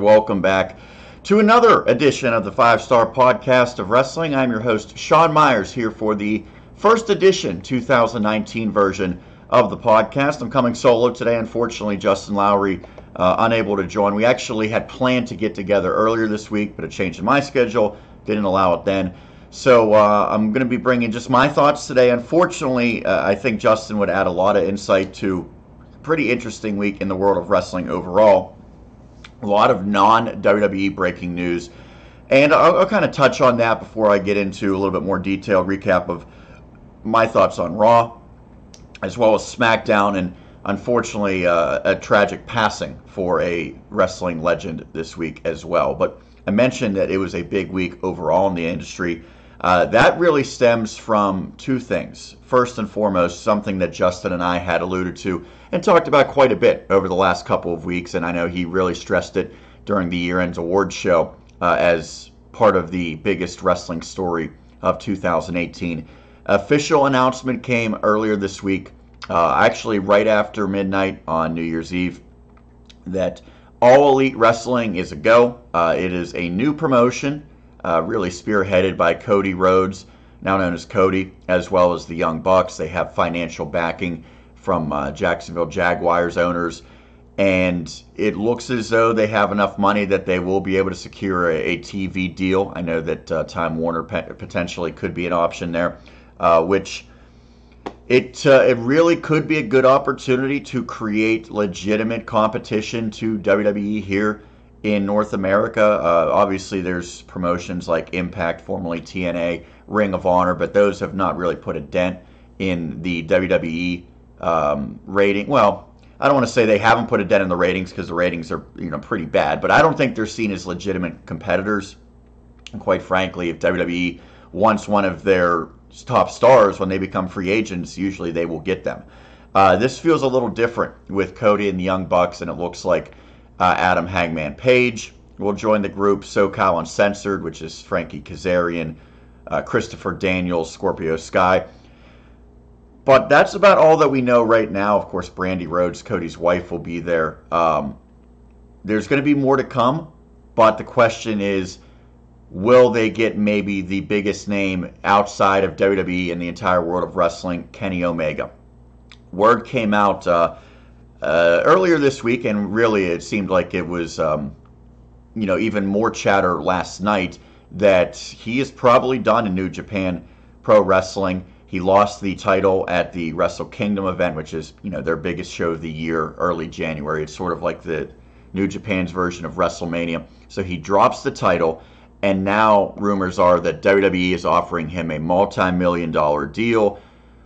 welcome back to another edition of the 5-Star Podcast of Wrestling. I'm your host, Sean Meyers, here for the first edition 2019 version of the podcast. I'm coming solo today. Unfortunately, Justin Lowry unable to join. We actually had planned to get together earlier this week, but a change in my schedule didn't allow it then. So I'm going to be bringing just my thoughts today. Unfortunately, I think Justin would add a lot of insight to a pretty interesting week in the world of wrestling overall. A lot of non-WWE breaking news. And I'll kind of touch on that before I get into a little bit more detailed recap of my thoughts on Raw, as well as SmackDown, and unfortunately a tragic passing for a wrestling legend this week as well. But I mentioned that it was a big week overall in the industry. That really stems from two things. First and foremost, something that Justin and I had alluded to and talked about quite a bit over the last couple of weeks, and I know he really stressed it during the year-end awards show as part of the biggest wrestling story of 2018. Official announcement came earlier this week, actually right after midnight on New Year's Eve, that All Elite Wrestling is a go. It is a new promotion, really spearheaded by Cody Rhodes, now known as Cody, as well as the Young Bucks. They have financial backing from Jacksonville Jaguars owners, and it looks as though they have enough money that they will be able to secure a TV deal. I know that Time Warner potentially could be an option there, which it really could be a good opportunity to create legitimate competition to WWE here in North America. Obviously, there's promotions like Impact, formerly TNA, Ring of Honor, but those have not really put a dent in the WWE rating. Well, I don't want to say they haven't put a dent in the ratings, because the ratings are pretty bad, but I don't think they're seen as legitimate competitors. And quite frankly, if WWE wants one of their top stars when they become free agents, usually they will get them. This feels a little different with Cody and the Young Bucks, and it looks like Adam Hangman Page will join the group. SoCal Uncensored, which is Frankie Kazarian, Christopher Daniels, Scorpio Sky. But that's about all that we know right now. Of course, Brandi Rhodes, Cody's wife, will be there. There's going to be more to come, but the question is, will they get maybe the biggest name outside of WWE in the entire world of wrestling, Kenny Omega? Word came out earlier this week, and really it seemed like it was even more chatter last night, that he is probably done in New Japan Pro Wrestling. He lost the title at the Wrestle Kingdom event, which is their biggest show of the year, early January. It's sort of like the New Japan's version of WrestleMania. So he drops the title, and now rumors are that WWE is offering him a multi-million-dollar deal,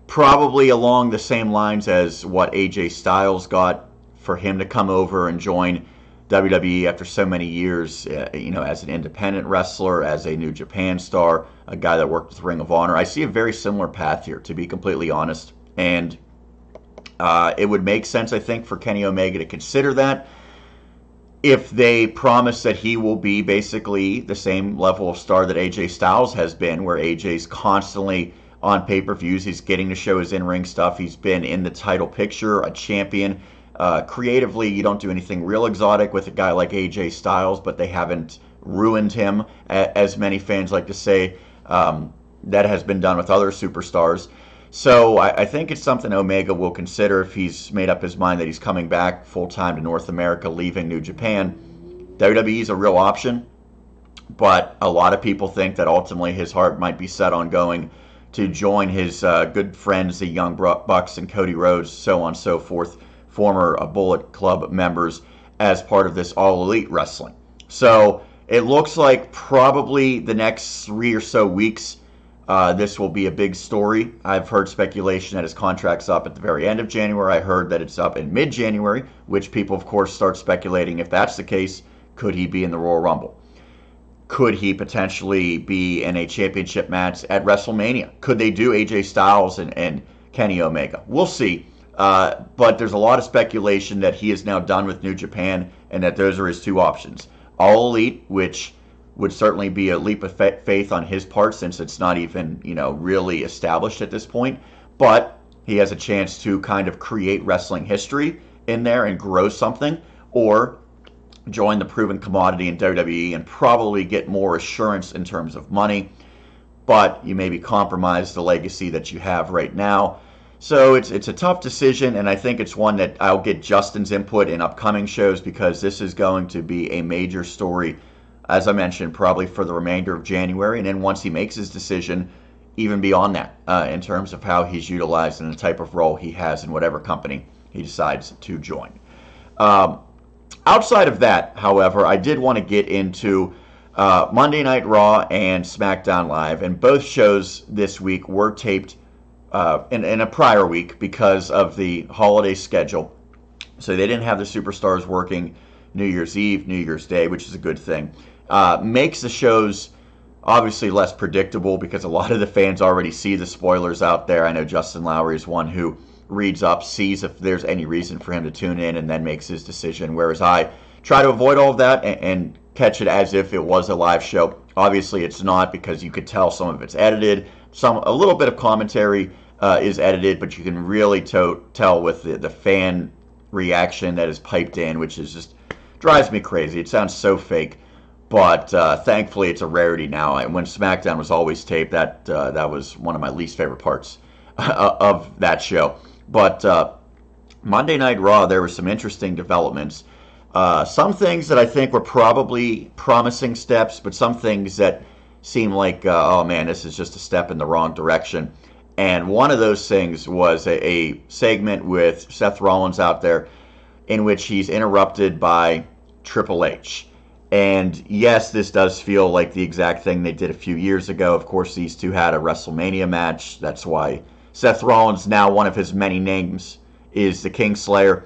probably along the same lines as what AJ Styles got, for him to come over and join WWE after so many years, as an independent wrestler, as a New Japan star, a guy that worked with Ring of Honor. I see a very similar path here, to be completely honest, and it would make sense, I think, for Kenny Omega to consider that. If they promise that he will be basically the same level of star that AJ Styles has been, where AJ's constantly on pay-per-views, he's getting to show his in-ring stuff, he's been in the title picture, a champion. Creatively, you don't do anything real exotic with a guy like AJ Styles, but they haven't ruined him, as many fans like to say. That has been done with other superstars. So I think it's something Omega will consider if he's made up his mind that he's coming back full-time to North America, leaving New Japan. WWE is a real option, but a lot of people think that ultimately his heart might be set on going to join his good friends, the Young Bucks and Cody Rhodes, so on and so forth, former Bullet Club members, as part of this All Elite Wrestling. So it looks like probably the next 3 or so weeks, this will be a big story. I've heard speculation that his contract's up at the very end of January. I heard that it's up in mid-January, which people, of course, start speculating. If that's the case, could he be in the Royal Rumble? Could he potentially be in a championship match at WrestleMania? Could they do AJ Styles and Kenny Omega? We'll see. But there's a lot of speculation that he is now done with New Japan, and that those are his two options. All Elite, which would certainly be a leap of faith on his part, since it's not even, really established at this point. But he has a chance to kind of create wrestling history in there and grow something. Or join the proven commodity in WWE and probably get more assurance in terms of money, but you maybe compromise the legacy that you have right now. So it's a tough decision, and I think it's one that I'll get Justin's input in upcoming shows, because this is going to be a major story, as I mentioned, probably for the remainder of January, and then once he makes his decision, even beyond that, in terms of how he's utilized and the type of role he has in whatever company he decides to join. Outside of that, however, I did want to get into Monday Night Raw and SmackDown Live, and both shows this week were taped in a prior week because of the holiday schedule. So they didn't have the superstars working New Year's Eve, New Year's Day, which is a good thing. Makes the shows obviously less predictable because a lot of the fans already see the spoilers out there. I know Justin Lowry is one who reads up, sees if there's any reason for him to tune in, and then makes his decision, whereas I try to avoid all of that and catch it as if it was a live show. Obviously it's not, because you could tell some of it's edited, a little bit of commentary is edited, but you can really tell with the fan reaction that is piped in, which is just drives me crazy. It sounds so fake, but thankfully it's a rarity now. And when SmackDown was always taped, that was one of my least favorite parts of that show. But Monday Night Raw, there were some interesting developments. Some things that I think were probably promising steps, but some things that seem like, oh man, this is just a step in the wrong direction. And one of those things was a segment with Seth Rollins out there in which he's interrupted by Triple H. And yes, this does feel like the exact thing they did a few years ago. Of course, these two had a WrestleMania match. That's why Seth Rollins, now one of his many names, is the Kingslayer.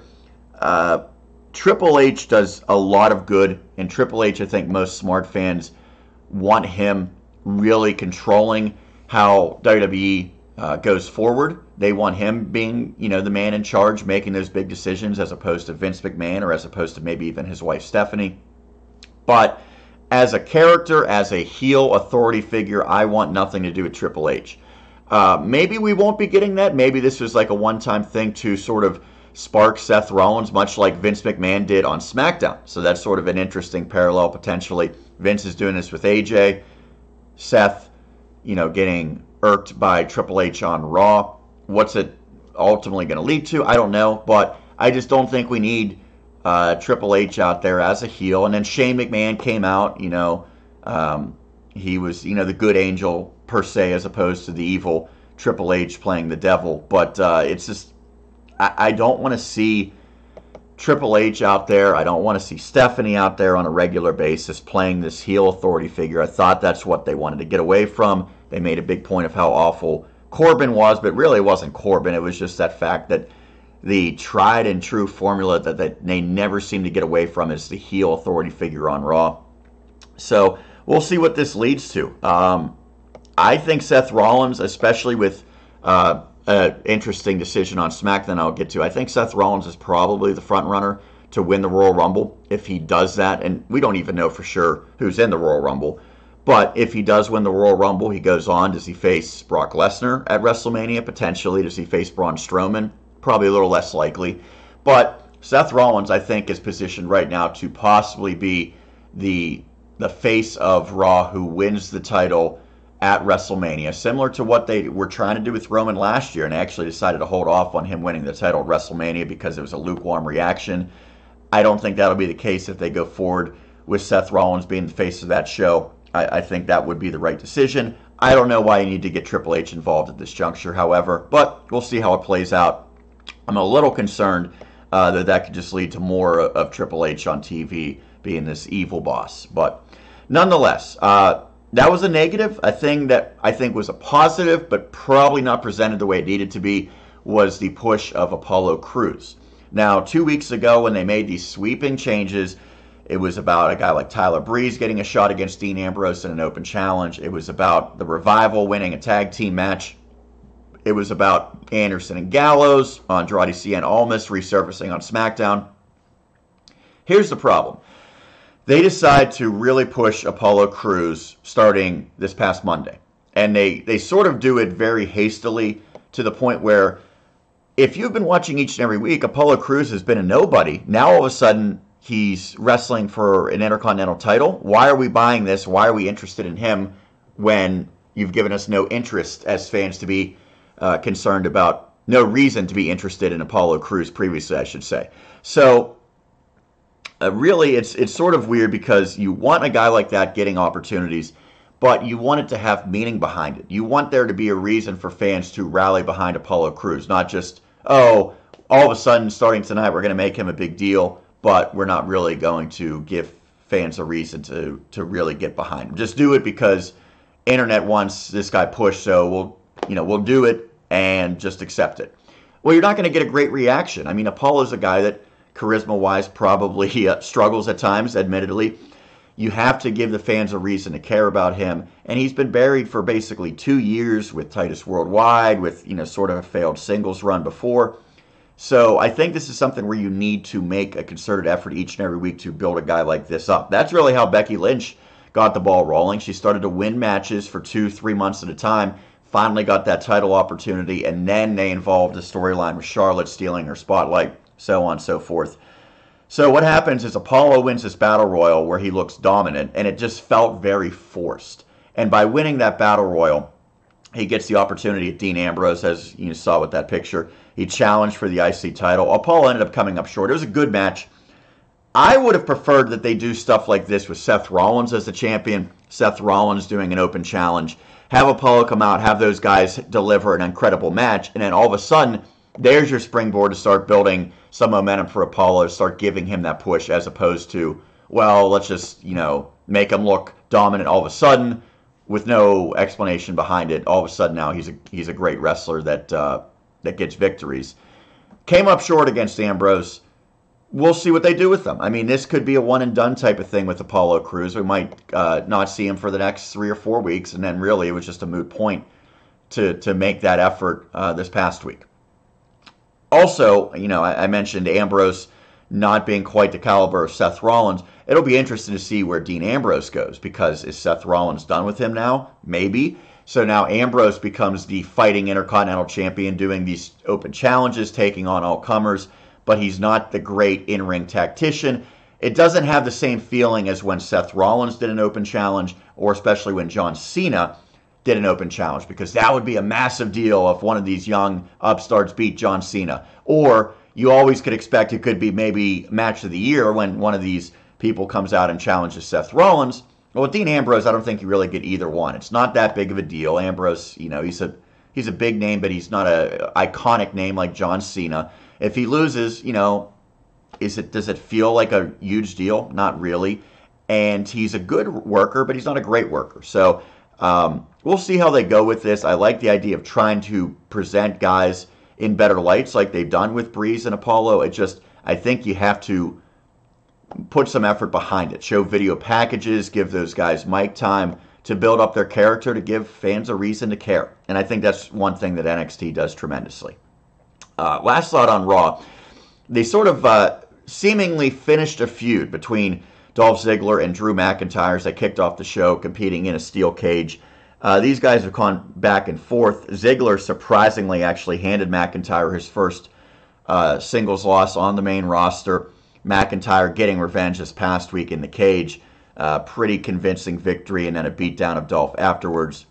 Triple H does a lot of good, and Triple H, I think most smart fans want him really controlling how WWE goes forward. They want him being, the man in charge, making those big decisions, as opposed to Vince McMahon, or as opposed to maybe even his wife Stephanie. But as a character, as a heel authority figure, I want nothing to do with Triple H. Maybe we won't be getting that. Maybe this was like a one-time thing to sort of spark Seth Rollins, much like Vince McMahon did on SmackDown. So that's sort of an interesting parallel, potentially. Vince is doing this with AJ. Seth, getting irked by Triple H on Raw. What's it ultimately going to lead to? I don't know, but I just don't think we need Triple H out there as a heel. And then Shane McMahon came out, he was, the good angel per se, as opposed to the evil Triple H playing the devil. But it's just, I don't want to see Triple H out there. I don't want to see Stephanie out there on a regular basis playing this heel authority figure. I thought that's what they wanted to get away from. They made a big point of how awful Corbin was, but really it wasn't Corbin. It was just that fact that the tried and true formula that they never seem to get away from is the heel authority figure on Raw. So we'll see what this leads to. I think Seth Rollins, especially with an interesting decision on SmackDown I'll get to, I think Seth Rollins is probably the front runner to win the Royal Rumble if he does that. And we don't even know for sure who's in the Royal Rumble. But if he does win the Royal Rumble, he goes on. Does he face Brock Lesnar at WrestleMania? Potentially. Does he face Braun Strowman? Probably a little less likely. But Seth Rollins, I think, is positioned right now to possibly be the face of Raw who wins the title at WrestleMania, similar to what they were trying to do with Roman last year, and actually decided to hold off on him winning the title at WrestleMania because it was a lukewarm reaction. I don't think that'll be the case if they go forward with Seth Rollins being the face of that show. I think that would be the right decision. I don't know why you need to get Triple H involved at this juncture, however, but we'll see how it plays out. I'm a little concerned that could just lead to more of Triple H on TV being this evil boss. But nonetheless, that was a negative. A thing that I think was a positive, but probably not presented the way it needed to be, was the push of Apollo Crews. Now, 2 weeks ago when they made these sweeping changes, it was about a guy like Tyler Breeze getting a shot against Dean Ambrose in an open challenge. It was about the Revival winning a tag team match. It was about Anderson and Gallows, Andrade Cien Almas resurfacing on SmackDown. Here's the problem. They decide to really push Apollo Crews starting this past Monday. And they sort of do it very hastily, to the point where if you've been watching each and every week, Apollo Crews has been a nobody. Now all of a sudden He's wrestling for an Intercontinental title. Why are we buying this? Why are we interested in him when you've given us no interest as fans to be concerned about, no reason to be interested in Apollo Crews previously, I should say. So really, it's sort of weird because you want a guy like that getting opportunities, but you want it to have meaning behind it. You want there to be a reason for fans to rally behind Apollo Crews, not just, oh, all of a sudden, starting tonight, we're going to make him a big deal, but we're not really going to give fans a reason to really get behind him. Just do it because internet wants this guy pushed, so we'll do it and just accept it. Well, you're not going to get a great reaction. I mean, Apollo's a guy that charisma-wise probably struggles at times, admittedly. You have to give the fans a reason to care about him, and he's been buried for basically 2 years with Titus Worldwide, with sort of a failed singles run before. So I think this is something where you need to make a concerted effort each and every week to build a guy like this up. That's really how Becky Lynch got the ball rolling. She started to win matches for 2-3 months at a time, finally got that title opportunity, and then they involved a storyline with Charlotte stealing her spotlight, so on and so forth. So what happens is Apollo wins this Battle Royal where he looks dominant, and it just felt very forced. And by winning that Battle Royal, he gets the opportunity at Dean Ambrose, as you saw with that picture. He challenged for the IC title. Apollo ended up coming up short. It was a good match. I would have preferred that they do stuff like this with Seth Rollins as the champion, Seth Rollins doing an open challenge, have Apollo come out, have those guys deliver an incredible match, and then all of a sudden, there's your springboard to start building some momentum for Apollo, start giving him that push, as opposed to, well, let's just, make him look dominant all of a sudden with no explanation behind it. All of a sudden now he's a great wrestler that gets victories. Came up short against Ambrose. We'll see what they do with them. I mean, this could be a one-and-done type of thing with Apollo Crews. We might not see him for the next 3 or 4 weeks, and then really it was just a moot point to make that effort this past week. Also, I mentioned Ambrose not being quite the caliber of Seth Rollins. It'll be interesting to see where Dean Ambrose goes, because is Seth Rollins done with him now? Maybe. So now Ambrose becomes the fighting Intercontinental Champion, doing these open challenges, taking on all comers, but he's not the great in-ring tactician. It doesn't have the same feeling as when Seth Rollins did an open challenge, or especially when John Cena did an open challenge, because that would be a massive deal if one of these young upstarts beat John Cena. Or you always could expect it could be maybe match of the year when one of these people comes out and challenges Seth Rollins. Well, with Dean Ambrose, I don't think you really get either one. It's not that big of a deal. Ambrose, he's a big name, but he's not an iconic name like John Cena. If he loses, does it feel like a huge deal? Not really. And he's a good worker, but he's not a great worker. So we'll see how they go with this. I like the idea of trying to present guys in better lights like they've done with Breeze and Apollo. I think you have to put some effort behind it. Show video packages, give those guys mic time to build up their character, to give fans a reason to care. And I think that's one thing that NXT does tremendously. Last thought on Raw. They sort of seemingly finished a feud between Dolph Ziggler and Drew McIntyre as they kicked off the show, competing in a steel cage. These guys have gone back and forth. Ziggler surprisingly actually handed McIntyre his first singles loss on the main roster. McIntyre getting revenge this past week in the cage. Pretty convincing victory, and then a beatdown of Dolph afterwards.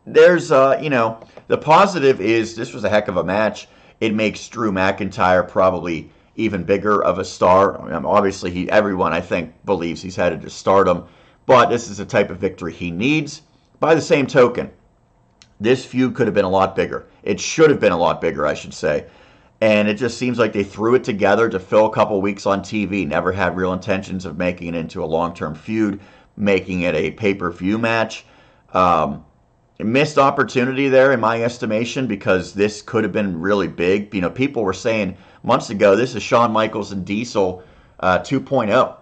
There's, the positive is this was a heck of a match. It makes Drew McIntyre probably even bigger of a star. Obviously, everyone, I think, believes he's headed to stardom, but this is the type of victory he needs. By the same token, this feud could have been a lot bigger. It should have been a lot bigger, I should say. And it just seems like they threw it together to fill a couple weeks on TV. Never had real intentions of making it into a long-term feud, making it a pay-per-view match. Missed opportunity there, in my estimation, because this could have been really big. People were saying months ago, this is Shawn Michaels and Diesel 2.0.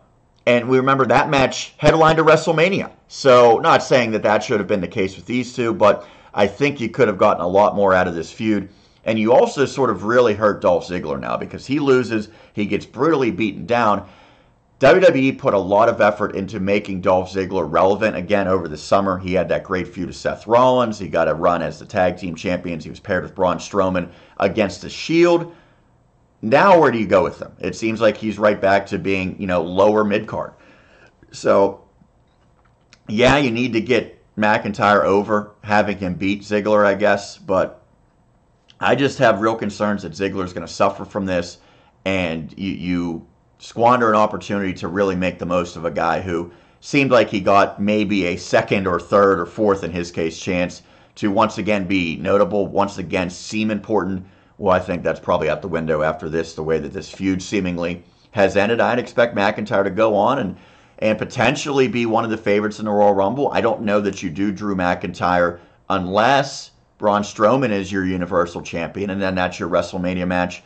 And we remember that match headlined to WrestleMania. So not saying that should have been the case with these two, but I think you could have gotten a lot more out of this feud. And you also sort of really hurt Dolph Ziggler now, because he loses, he gets brutally beaten down. WWE put a lot of effort into making Dolph Ziggler relevant again over the summer. He had that great feud with Seth Rollins. He got a run as the tag team champions. He was paired with Braun Strowman against the Shield. Now where do you go with him? It seems like he's right back to being, lower mid-card. So, yeah, you need to get McIntyre over, having him beat Ziggler, I guess. But I just have real concerns that Ziggler's going to suffer from this, and you squander an opportunity to really make the most of a guy who seemed like he got maybe a second or third or fourth, in his case, chance to once again be notable, once again seem important. Well, I think that's probably out the window after this, the way that this feud seemingly has ended. I'd expect McIntyre to go on and potentially be one of the favorites in the Royal Rumble. I don't know that you do Drew McIntyre unless Braun Strowman is your Universal Champion, and then that's your WrestleMania match.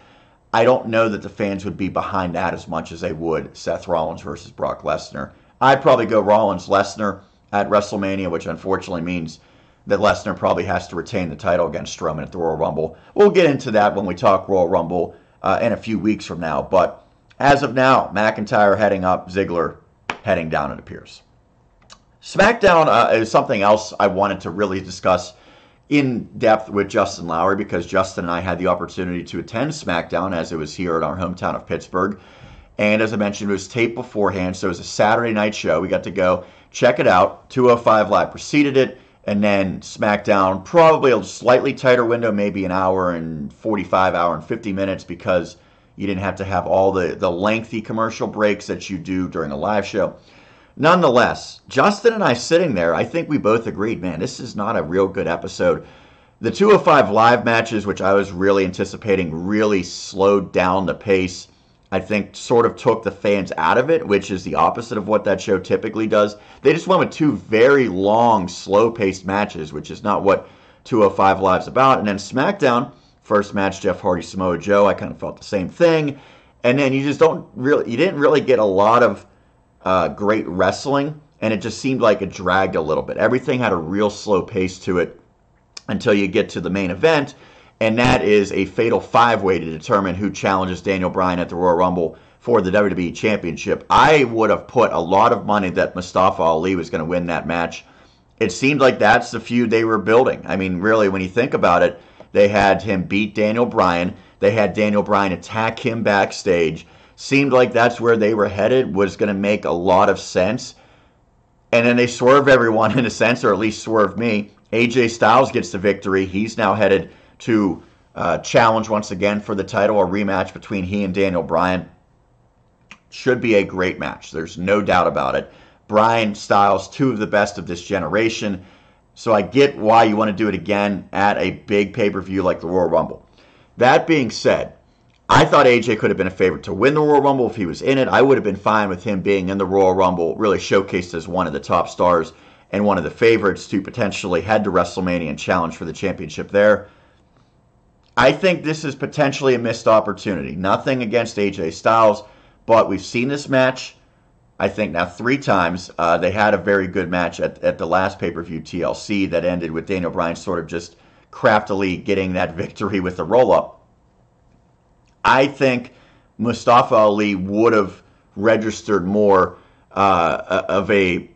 I don't know that the fans would be behind that as much as they would Seth Rollins versus Brock Lesnar. I'd probably go Rollins-Lesnar at WrestleMania, which unfortunately means that Lesnar probably has to retain the title against Strowman at the Royal Rumble. We'll get into that when we talk Royal Rumble in a few weeks from now. But as of now, McIntyre heading up, Ziggler heading down, it appears. SmackDown is something else I wanted to really discuss in depth with Justin Lowry, because Justin and I had the opportunity to attend SmackDown as it was here in our hometown of Pittsburgh. And as I mentioned, it was taped beforehand, so it was a Saturday night show. We got to go check it out. 205 Live preceded it. And then SmackDown, probably a slightly tighter window, maybe an hour and 45, hour and 50 minutes, because you didn't have to have all the lengthy commercial breaks that you do during a live show. Nonetheless, Justin and I sitting there, I think we both agreed, man, this is not a real good episode. The 205 Live matches, which I was really anticipating, really slowed down the pace. I think sort of took the fans out of it, which is the opposite of what that show typically does. They just went with two very long, slow-paced matches, which is not what 205 Live's about. And then SmackDown, first match, Jeff Hardy, Samoa Joe, I kind of felt the same thing. And then you didn't really get a lot of great wrestling, and it just seemed like it dragged a little bit. Everything had a real slow pace to it until you get to the main event, and that is a fatal five-way to determine who challenges Daniel Bryan at the Royal Rumble for the WWE Championship. I would have put a lot of money that Mustafa Ali was going to win that match. It seemed like that's the feud they were building. I mean, really, when you think about it, they had him beat Daniel Bryan. They had Daniel Bryan attack him backstage. Seemed like that's where they were headed, was going to make a lot of sense. And then they swerve everyone in a sense, or at least swerve me. AJ Styles gets the victory. He's now headed to challenge once again for the title, a rematch between he and Daniel Bryan. Should be a great match. There's no doubt about it. Bryan, Styles, two of the best of this generation. So I get why you want to do it again at a big pay-per-view like the Royal Rumble. That being said, I thought AJ could have been a favorite to win the Royal Rumble if he was in it. I would have been fine with him being in the Royal Rumble, really showcased as one of the top stars and one of the favorites to potentially head to WrestleMania and challenge for the championship there. I think this is potentially a missed opportunity. Nothing against AJ Styles, but we've seen this match, I think, now 3 times. They had a very good match at the last pay-per-view TLC that ended with Daniel Bryan sort of just craftily getting that victory with the roll-up. I think Mustafa Ali would have registered more of a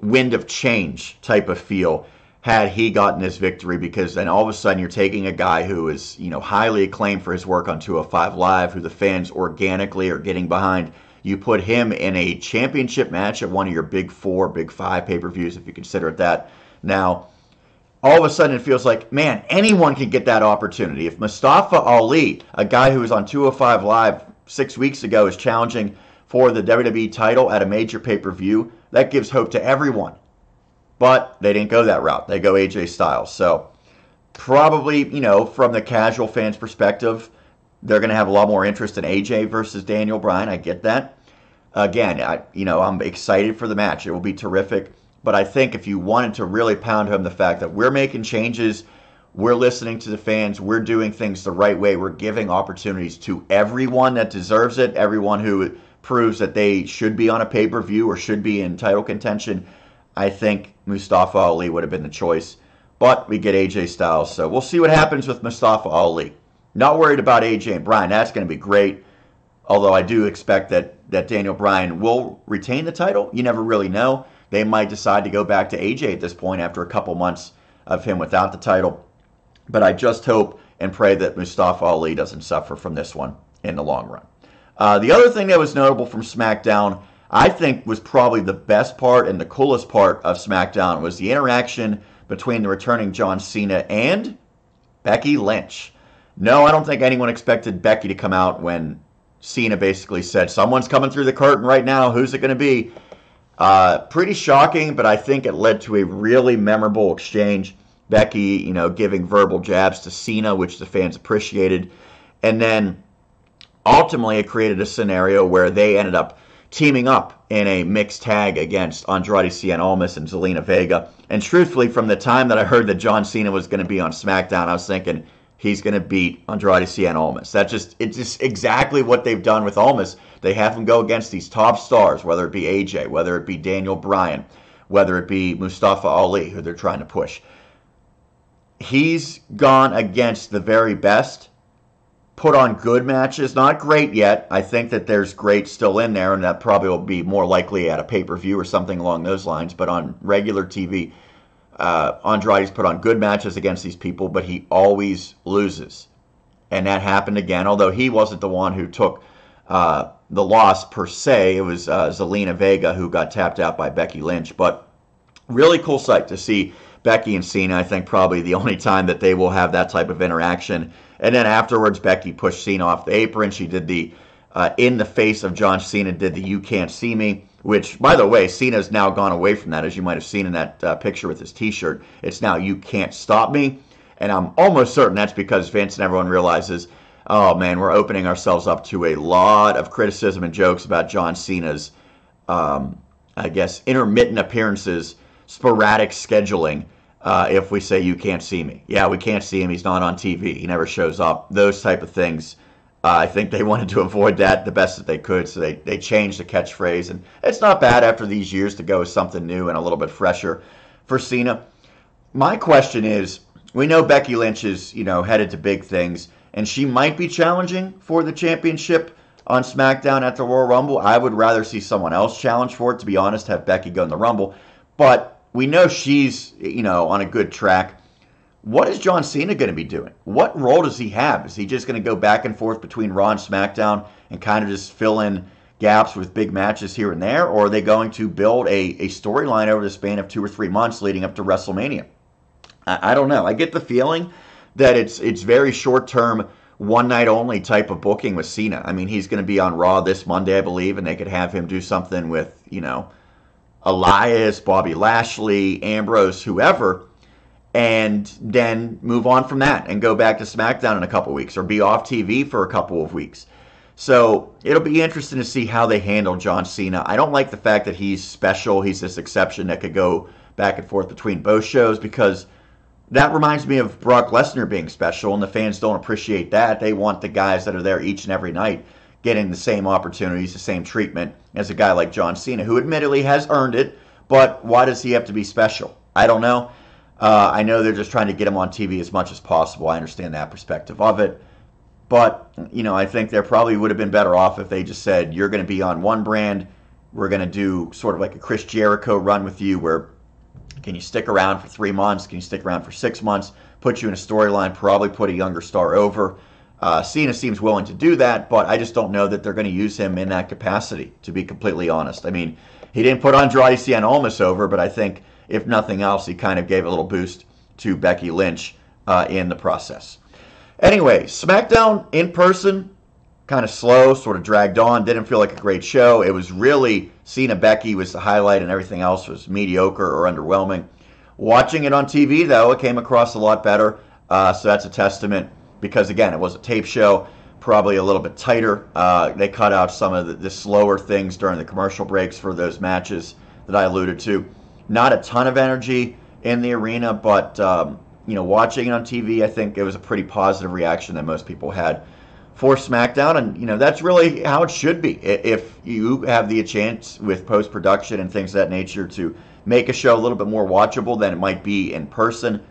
wind of change type of feel had he gotten this victory, because then all of a sudden you're taking a guy who is, highly acclaimed for his work on 205 Live, who the fans organically are getting behind. You put him in a championship match at one of your big 4, big 5 pay-per-views, if you consider it that. Now, all of a sudden it feels like, man, anyone can get that opportunity. If Mustafa Ali, a guy who was on 205 Live 6 weeks ago, is challenging for the WWE title at a major pay-per-view, that gives hope to everyone. But they didn't go that route. They go AJ Styles. So probably, from the casual fans' perspective, they're going to have a lot more interest in AJ versus Daniel Bryan. I get that. Again, I'm excited for the match. It will be terrific. But I think if you wanted to really pound home the fact that we're making changes, we're listening to the fans, we're doing things the right way, we're giving opportunities to everyone that deserves it, everyone who proves that they should be on a pay-per-view or should be in title contention, I think Mustafa Ali would have been the choice. But we get AJ Styles, so we'll see what happens with Mustafa Ali. Not worried about AJ and Bryan. That's going to be great. Although I do expect that Daniel Bryan will retain the title. You never really know. They might decide to go back to AJ at this point after a couple months of him without the title. But I just hope and pray that Mustafa Ali doesn't suffer from this one in the long run. The other thing that was notable from SmackDown, I think was probably the best part and the coolest part of SmackDown, was the interaction between the returning John Cena and Becky Lynch. No, I don't think anyone expected Becky to come out when Cena basically said, someone's coming through the curtain right now, who's it going to be? Pretty shocking, but I think it led to a really memorable exchange. Becky, giving verbal jabs to Cena, which the fans appreciated. And then ultimately it created a scenario where they ended up teaming up in a mixed tag against Andrade Cien Almas and Zelina Vega. And truthfully, from the time that I heard that John Cena was going to be on SmackDown, I was thinking he's going to beat Andrade Cien Almas. It's just exactly what they've done with Almas. They have him go against these top stars, whether it be AJ, whether it be Daniel Bryan, whether it be Mustafa Ali, who they're trying to push. He's gone against the very best, put on good matches, not great yet. I think that there's great still in there, and that probably will be more likely at a pay-per-view or something along those lines. But on regular TV, Andrade's put on good matches against these people, but he always loses. And that happened again, although he wasn't the one who took the loss per se. It was Zelina Vega who got tapped out by Becky Lynch. But really cool sight to see Becky and Cena. I think probably the only time that they will have that type of interaction. And then afterwards, Becky pushed Cena off the apron. She did the, in the face of John Cena, did the "You Can't See Me," which, by the way, Cena's now gone away from that, as you might have seen in that picture with his T-shirt. It's now "You Can't Stop Me." And I'm almost certain that's because Vince and everyone realizes, oh man, we're opening ourselves up to a lot of criticism and jokes about John Cena's, intermittent appearances, sporadic scheduling. If we say "You can't see me," yeah, we can't see him. He's not on TV. He never shows up. Those type of things. I think they wanted to avoid that the best that they could, so they changed the catchphrase, and it's not bad after these years to go with something new and a little bit fresher for Cena. My question is, we know Becky Lynch is headed to big things, and she might be challenging for the championship on SmackDown at the Royal Rumble. I would rather see someone else challenge for it, to be honest, have Becky go in the Rumble, but we know she's, on a good track. What is John Cena going to be doing? What role does he have? Is he just going to go back and forth between Raw and SmackDown and kind of just fill in gaps with big matches here and there? Or are they going to build a storyline over the span of 2 or 3 months leading up to WrestleMania? I don't know. I get the feeling that it's very short-term, one-night-only type of booking with Cena. I mean, he's going to be on Raw this Monday, I believe, and they could have him do something with, Elias, Bobby Lashley, Ambrose, whoever, and then move on from that and go back to SmackDown in a couple weeks or be off TV for a couple of weeks. So it'll be interesting to see how they handle John Cena. I don't like the fact that he's special. He's this exception that could go back and forth between both shows, because that reminds me of Brock Lesnar being special, and the fans don't appreciate that. They want the guys that are there each and every night getting the same opportunities, the same treatment as a guy like John Cena, who admittedly has earned it, but why does he have to be special? I don't know. I know they're just trying to get him on TV as much as possible. I understand that perspective of it. But, I think there probably would have been better off if they just said, you're going to be on one brand. We're going to do sort of like a Chris Jericho run with you, where can you stick around for 3 months? Can you stick around for 6 months? Put you in a storyline, probably put a younger star over. Cena seems willing to do that, but I just don't know that they're going to use him in that capacity, to be completely honest. I mean, he didn't put Andrade Cien Almas over, but I think, if nothing else, he kind of gave a little boost to Becky Lynch in the process. Anyway, SmackDown in person, kind of slow, sort of dragged on, didn't feel like a great show. It was really Cena-Becky was the highlight, and everything else was mediocre or underwhelming. Watching it on TV, though, it came across a lot better, so that's a testament, because, again, it was a tape show, probably a little bit tighter. They cut out some of the slower things during the commercial breaks for those matches that I alluded to. Not a ton of energy in the arena, but watching it on TV, I think it was a pretty positive reaction that most people had for SmackDown, and that's really how it should be. If you have the chance with post-production and things of that nature to make a show a little bit more watchable than it might be in person,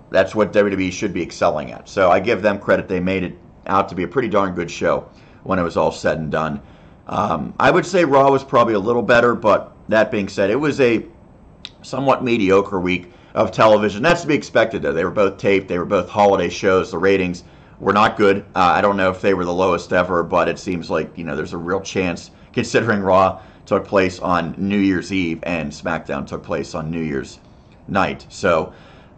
that's what WWE should be excelling at. So I give them credit. They made it out to be a pretty darn good show when it was all said and done. I would say Raw was probably a little better, but that being said, it was a somewhat mediocre week of television. That's to be expected, though. They were both taped. They were both holiday shows. The ratings were not good. I don't know if they were the lowest ever, but it seems like, there's a real chance, considering Raw took place on New Year's Eve and SmackDown took place on New Year's night. So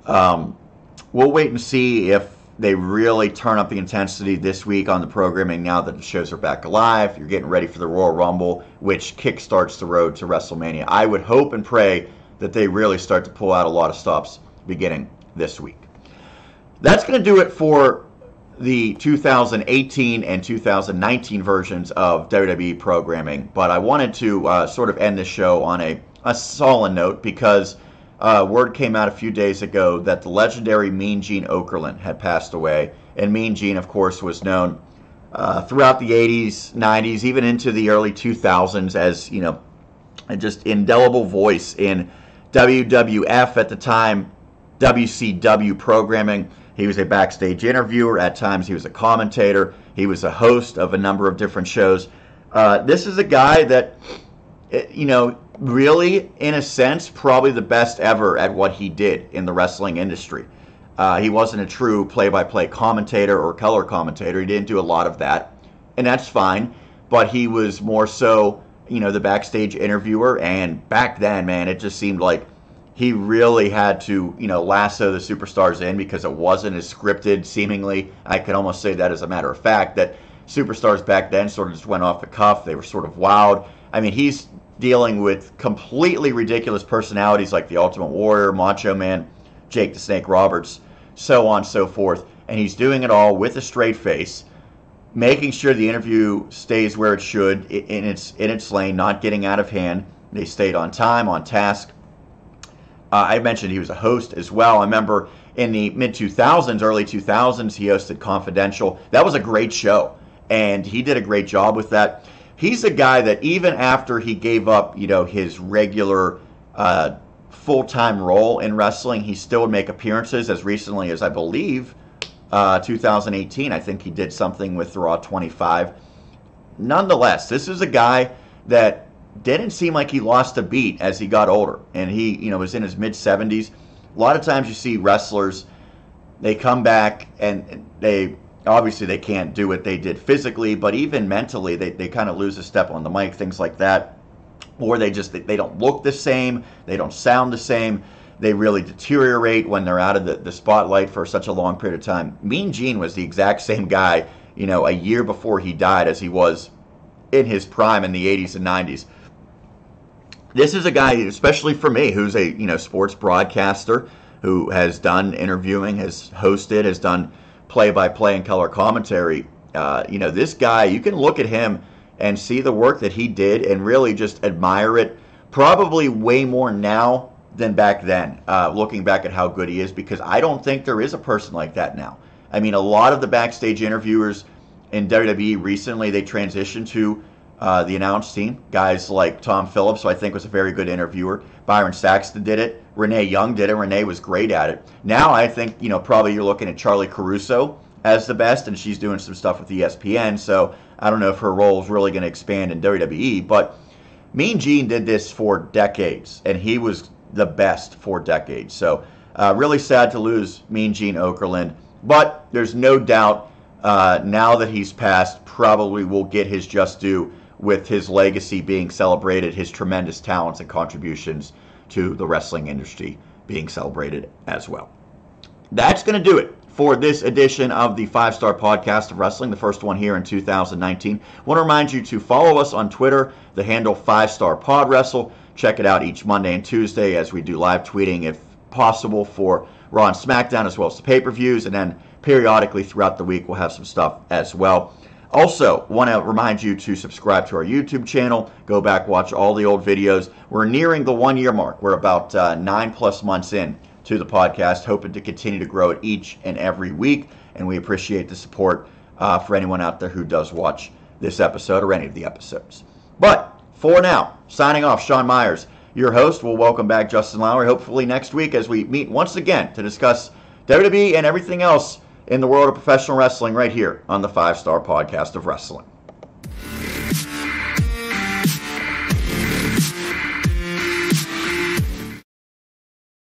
we'll wait and see if they really turn up the intensity this week on the programming now that the shows are back alive. You're getting ready for the Royal Rumble, which kickstarts the road to WrestleMania. I would hope and pray that they really start to pull out a lot of stops beginning this week. That's going to do it for the 2018 and 2019 versions of WWE programming, but I wanted to sort of end the show on a solid note because word came out a few days ago that the legendary Mean Gene Okerlund had passed away. And Mean Gene, of course, was known throughout the 80s, 90s, even into the early 2000s as, a just indelible voice in WWF at the time, WCW programming. He was a backstage interviewer. At times he was a commentator. He was a host of a number of different shows. This is a guy that, really, in a sense, probably the best ever at what he did in the wrestling industry. He wasn't a true play-by-play commentator or color commentator. He didn't do a lot of that, and that's fine. But he was more so, the backstage interviewer. And back then, man, it just seemed like he really had to, lasso the superstars in because it wasn't as scripted, seemingly. I could almost say that as a matter of fact, that superstars back then sort of just went off the cuff. They were sort of wild. I mean, he's dealing with completely ridiculous personalities like the Ultimate Warrior, Macho Man, Jake the Snake Roberts, so on and so forth. And he's doing it all with a straight face, making sure the interview stays where it should, in its lane, not getting out of hand. They stayed on time, on task. I mentioned he was a host as well. I remember in the mid-2000s, early 2000s, he hosted Confidential. That was a great show, and he did a great job with that. He's a guy that even after he gave up, his regular full-time role in wrestling, he still would make appearances as recently as, I believe, 2018. I think he did something with Raw 25. Nonetheless, this is a guy that didn't seem like he lost a beat as he got older, and he, was in his mid-70s. A lot of times you see wrestlers, they come back and they obviously they can't do what they did physically, but even mentally they kind of lose a step on the mic, things like that, or they don't look the same, they don't sound the same, they really deteriorate when they're out of the spotlight for such a long period of time. Mean Gene was the exact same guy, a year before he died as he was in his prime in the 80s and 90s. This is a guy, especially for me, who's a sports broadcaster, who has done interviewing, has hosted, has done play-by-play and color commentary. This guy, you can look at him and see the work that he did and really just admire it, probably way more now than back then, looking back at how good he is, because I don't think there is a person like that now. I mean, a lot of the backstage interviewers in WWE recently, they transitioned to the announce team. Guys like Tom Phillips, who I think was a very good interviewer. Byron Saxton did it. Renee Young did it. Renee was great at it. Now I think, probably you're looking at Charlie Caruso as the best, and she's doing some stuff with ESPN, so I don't know if her role is really going to expand in WWE, but Mean Gene did this for decades, and he was the best for decades. So really sad to lose Mean Gene Okerlund, but there's no doubt now that he's passed, probably will get his just due with his legacy being celebrated, his tremendous talents and contributions to the wrestling industry being celebrated as well. That's going to do it for this edition of the 5-Star Podcast of Wrestling, the first one here in 2019. I want to remind you to follow us on Twitter, the handle 5-Star Pod Wrestle. Check it out each Monday and Tuesday as we do live tweeting, if possible, for Raw and Smackdown, as well as the pay-per-views, and then periodically throughout the week we'll have some stuff as well. Also, want to remind you to subscribe to our YouTube channel. Go back, watch all the old videos. We're nearing the 1-year mark. We're about 9+ months in to the podcast, hoping to continue to grow it each and every week. And we appreciate the support for anyone out there who does watch this episode or any of the episodes. But for now, signing off, Sean Meyers, your host. We'll welcome back Justin Lowry, hopefully next week, as we meet once again to discuss WWE and everything else in the world of professional wrestling right here on the 5-Star Podcast of Wrestling.